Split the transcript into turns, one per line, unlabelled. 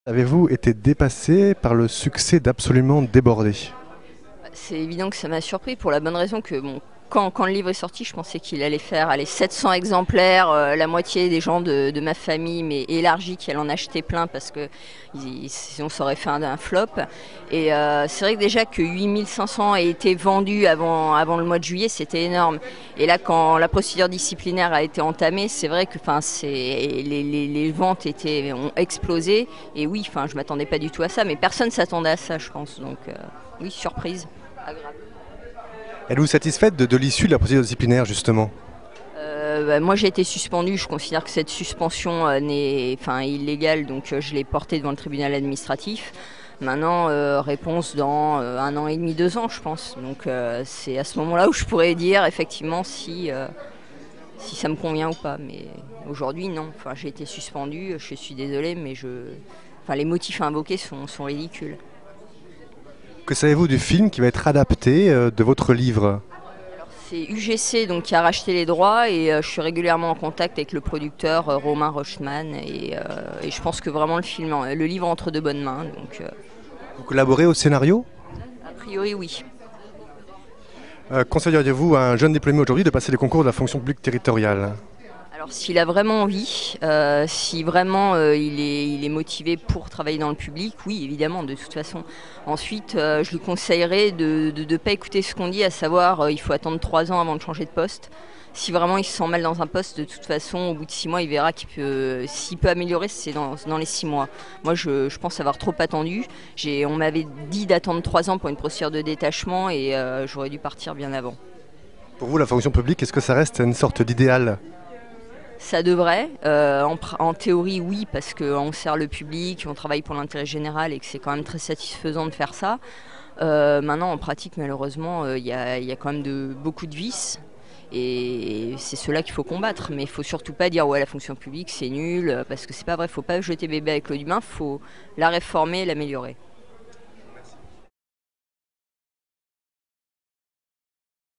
Avez-vous été dépassé par le succès d'Absolument débordé?
C'est évident que ça m'a surpris pour la bonne raison que bon, quand le livre est sorti, je pensais qu'il allait faire 700 exemplaires, la moitié des gens de ma famille, mais élargie, qui allaient en acheter plein parce que sinon ça aurait fait un flop. Et c'est vrai que déjà que 8500 ait été vendus avant le mois de juillet, c'était énorme. Et là, quand la procédure disciplinaire a été entamée, c'est vrai que les ventes ont explosé. Et oui, je m'attendais pas du tout à ça, mais personne s'attendait à ça, je pense. Donc oui, surprise. Agréable.
Êtes-vous satisfaite de l'issue de la procédure disciplinaire, justement?
Moi j'ai été suspendue, je considère que cette suspension n'est illégale, donc je l'ai portée devant le tribunal administratif. Maintenant, réponse dans 1 an et demi, 2 ans, je pense. Donc c'est à ce moment-là où je pourrais dire effectivement si ça me convient ou pas. Mais aujourd'hui, non. J'ai été suspendue, je suis désolée, mais les motifs invoqués sont ridicules.
Que savez-vous du film qui va être adapté de votre livre?
C'est UGC donc, qui a racheté les droits et je suis régulièrement en contact avec le producteur Romain Rochman et je pense que vraiment le livre entre de bonnes mains. Donc,
Vous collaborez au scénario?
a priori oui.
Conseilleriez-vous à un jeune diplômé aujourd'hui de passer les concours de la fonction publique territoriale?
Alors s'il a vraiment envie, si vraiment il est motivé pour travailler dans le public, oui évidemment de toute façon. Ensuite je lui conseillerais de ne pas écouter ce qu'on dit, à savoir il faut attendre 3 ans avant de changer de poste. Si vraiment il se sent mal dans un poste, de toute façon au bout de 6 mois il verra s'il peut améliorer, c'est dans les 6 mois. Moi je pense avoir trop attendu. On m'avait dit d'attendre 3 ans pour une procédure de détachement et j'aurais dû partir bien avant.
Pour vous, la fonction publique, est-ce que ça reste une sorte d'idéal?
Ça devrait. En théorie, oui, parce qu'on sert le public, on travaille pour l'intérêt général et que c'est quand même très satisfaisant de faire ça. Maintenant, en pratique, malheureusement, il y a quand même beaucoup de vices. Et c'est cela qu'il faut combattre. Mais il faut surtout pas dire ouais, la fonction publique, c'est nul, parce que c'est pas vrai. Il faut pas jeter bébé avec l'eau du bain, il faut la réformer et l'améliorer.